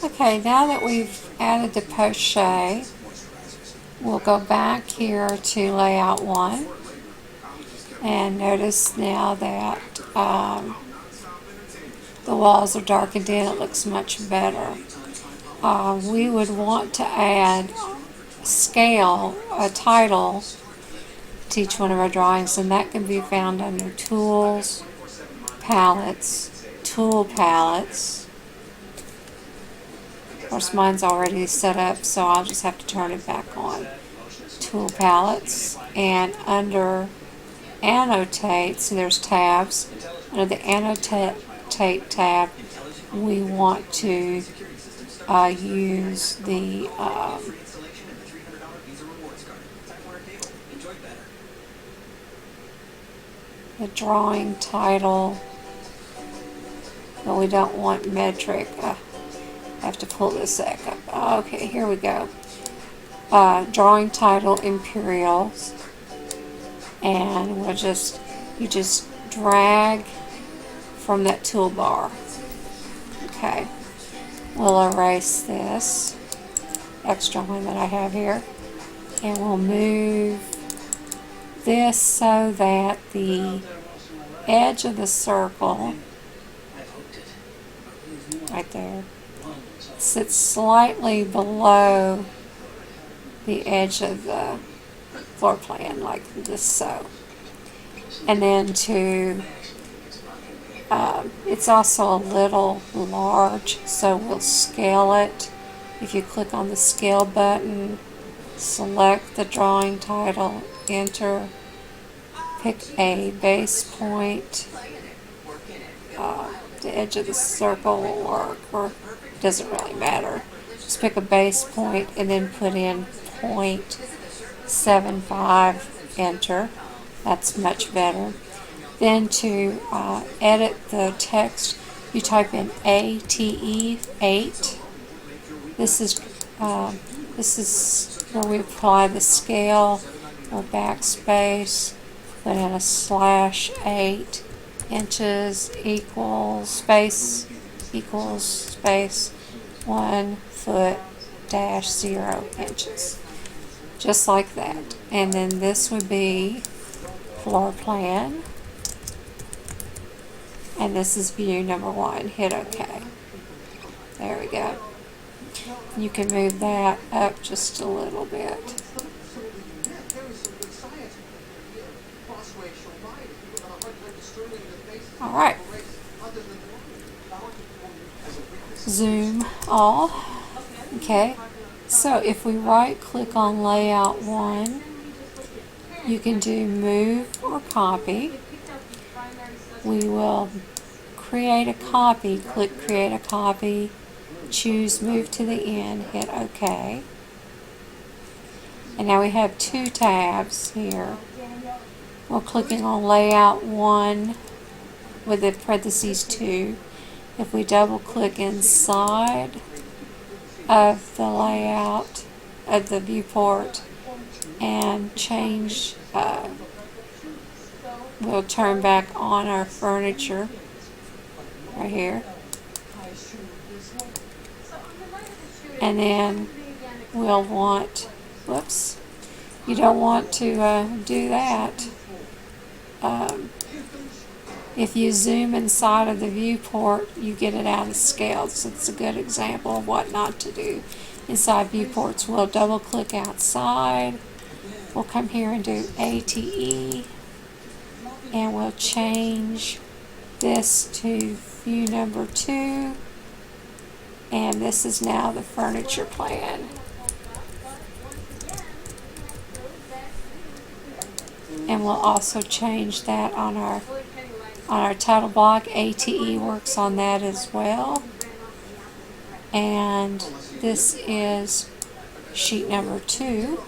Okay, now that we've added the poche, we'll go back here to layout 1 and notice now that the walls are darkened in. It looks much better. We would want to add scale, a title to each one of our drawings, and that can be found under Tools, Palettes, Tool Palettes. Of course, mine's already set up, so I'll just have to turn it back on. Tool Palettes, and under Annotate, so there's tabs. Under the Annotate tab, we want to use the drawing title, but we don't want metric. I have to pull this back up. Okay, here we go. Drawing title Imperials, and you just drag from that toolbar. Okay, we'll erase this extra one that I have here, and we'll move this so that the edge of the circle right there sits slightly below the edge of the floor plan, like this so. And then it's also a little large, so we'll scale it. If you click on the scale button, select the drawing title, enter, pick a base point. The edge of the circle will work, or it doesn't really matter. Just pick a base point and then put in 0.75, enter. That's much better. Then to edit the text, you type in ATE 8. This is where we apply the scale or backspace. Put in a /8 inches equals space 1 foot dash 0 inches. Just like that. And then this would be floor plan. And this is view number 1. Hit OK. There we go. You can move that up just a little bit. Alright. Zoom all. Okay. So if we right click on layout 1, you can do move or copy. We will create a copy. Click create a copy. Choose move to the end. Hit OK. And now we have 2 tabs here. We're clicking on layout 1 with the parentheses 2. If we double click inside of the layout of the viewport and change, we'll turn back on our furniture right here. And then we'll want, whoops, you don't want to do that. If you zoom inside of the viewport, you get it out of scale. So it's a good example of what not to do inside viewports. We'll double click outside. We'll come here and do ATE, and we'll change this to view number 2, and this is now the furniture plan. And we'll also change that on our title block. ATE works on that as well. And this is sheet number 2.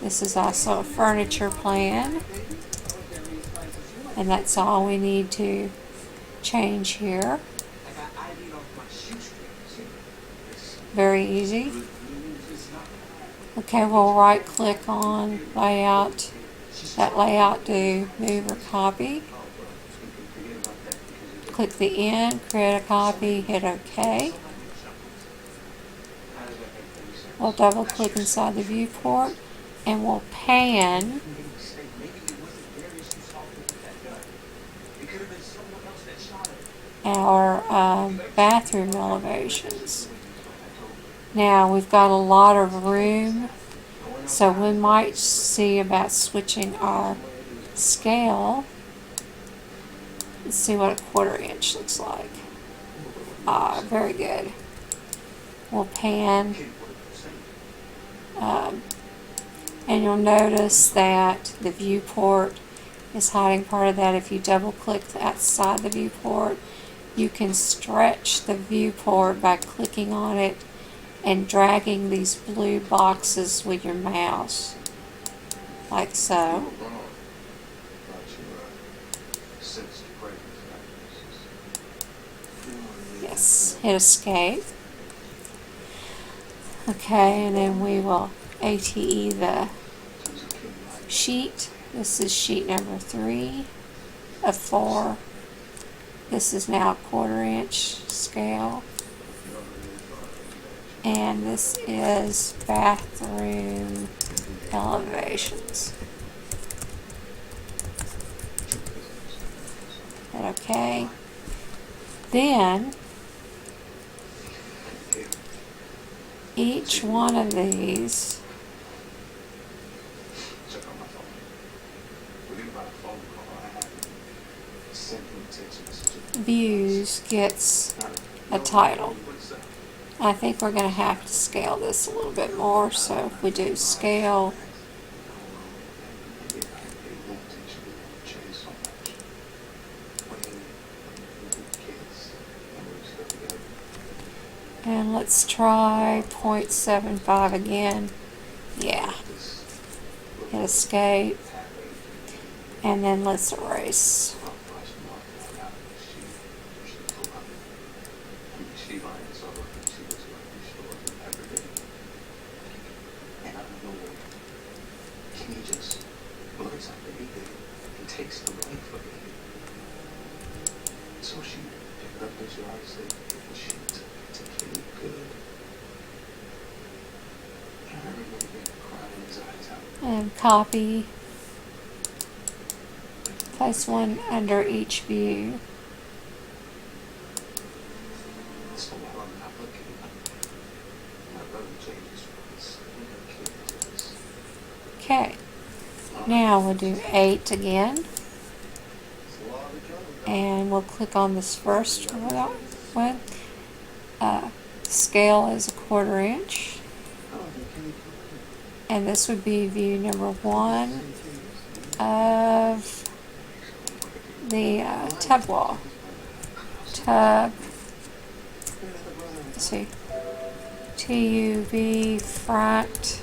This is also a furniture plan. And that's all we need to change here. Very easy. Okay, we'll right click on layout, that layout, do move or copy. Click the end, create a copy, hit OK. We'll double click inside the viewport and we'll pan our bathroom elevations. Now we've got a lot of room, so we might see about switching our scale. Let's see what a 1/4 inch looks like. Very good. We'll pan, and you'll notice that the viewport is hiding part of that. If you double click outside the viewport, you can stretch the viewport by clicking on it and dragging these blue boxes with your mouse, like so. Yes, hit escape. Okay, and then we will ATE the sheet. This is sheet number 3 of 4. This is now a 1/4 inch scale. And this is bathroom elevations. Okay. Then each one of these views gets a title. I think we're going to have to scale this a little bit more, so if we do scale, and let's try 0.75 again. Yeah. Hit escape, and then let's erase. And copy. Place one under each view. Okay. Now we'll do 8 again. And we'll click on this first one. Scale is a 1/4 inch. And this would be view number 1 of the tub wall. Tub, let's see, TUV front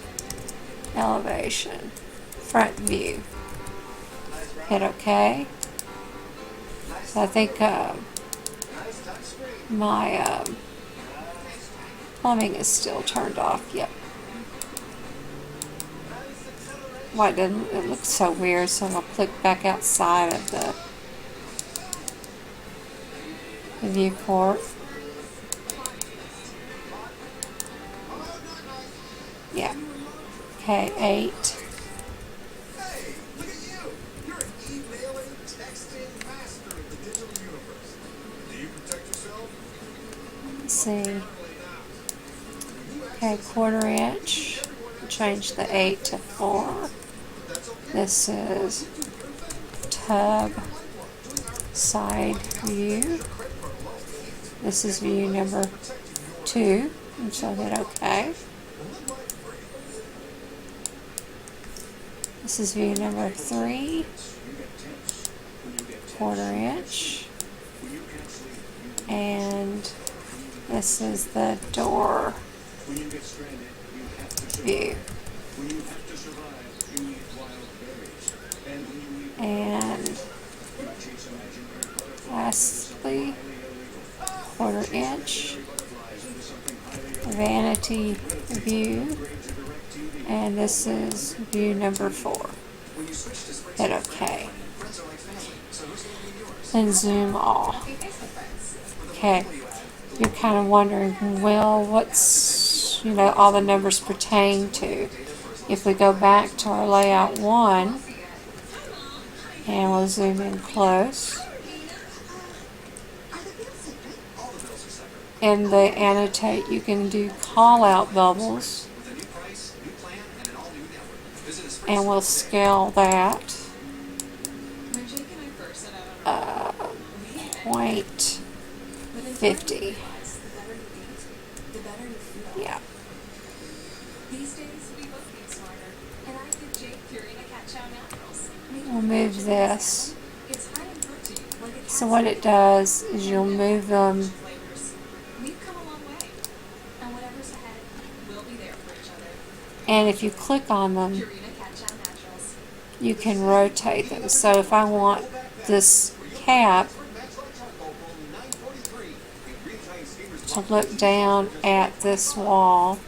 elevation, front view. Hit OK. So I think my plumbing is still turned off. Yep. Why didn't it look so weird? So I'll click back outside of the viewport. Yeah. Okay, 8. Hey, look at you! You're an emailing, texting master of the digital universe. Do you protect yourself? Let's see. Okay, 1/4 inch. Change the 8 to 4. This is tub side view. This is view number 2, and so hit OK. This is view number 3, 1/4 inch, and this is the door view. And lastly, 1/4 inch vanity view, and this is view number 4. Hit OK. And zoom all. Okay, you're kind of wondering, well, what's which, you know, all the numbers pertain to. If we go back to our layout 1, and we'll zoom in close, in the annotate you can do call out bubbles, and we'll scale that 0.50. Yeah. We'll move this. So what it does is you'll move them and if you click on them you can rotate them. So if I want this cap to look down at this wall,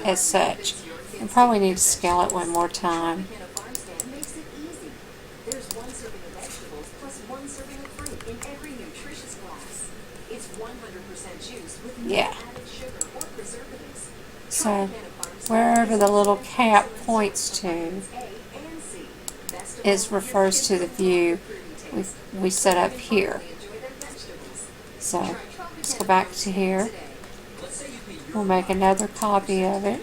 as such, I probably need to scale it one more time. There's 1 serving of vegetables plus 1 serving of fruit in every nutritious glass. It's 100% juice with no added sugar or preservatives. So wherever the little cap points to is refers to the view we set up here. So let's go back to here. We'll make another copy of it.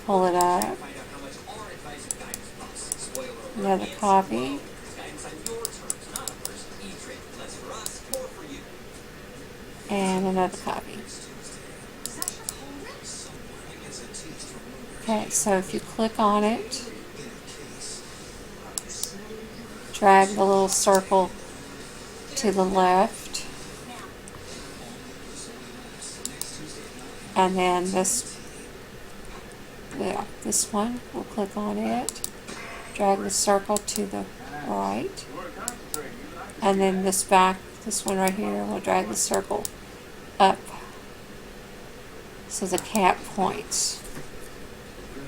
Pull it up. Another copy. And another copy. Okay, so if you click on it, drag the little circle to the left, and then this one, we'll click on it, drag the circle to the right, and then this one right here, we'll drag the circle up so the cap points,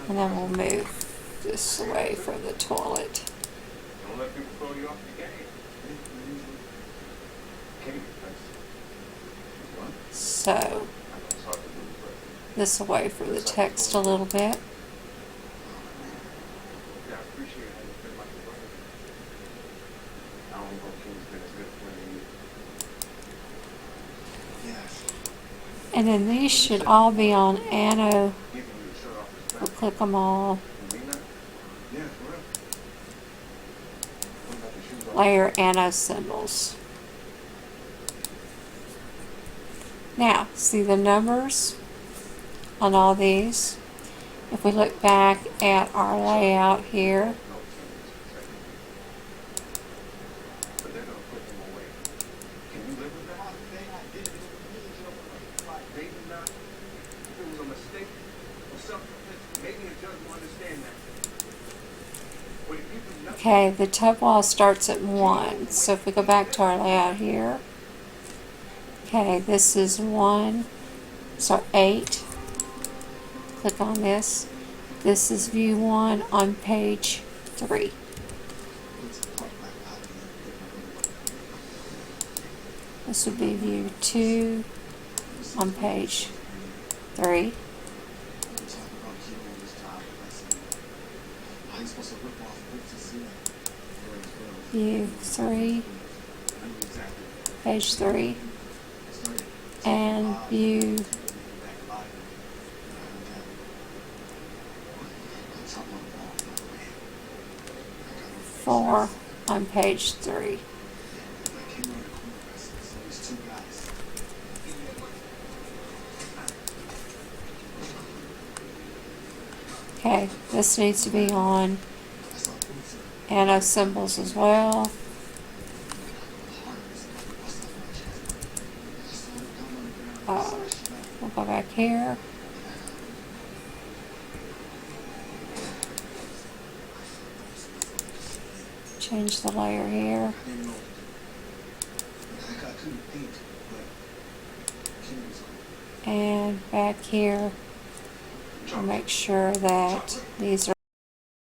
and then we'll move this away from the toilet. Don't let people throw you off the game. So this away from the text a little bit. And then these should all be on Anno. We'll click them all. Layer Anno symbols. Now, see the numbers on all these? If we look back at our layout here, okay, the top wall starts at 1. So if we go back to our layout here, okay, this is 1, so 8. Click on this. This is view 1 on page 3. This would be view 2 on page 3. View 3, page 3, and view 4 on page 3. Okay, this needs to be on Anno symbols as well. We'll go back here. Change the layer here. And back here, we'll make sure that these are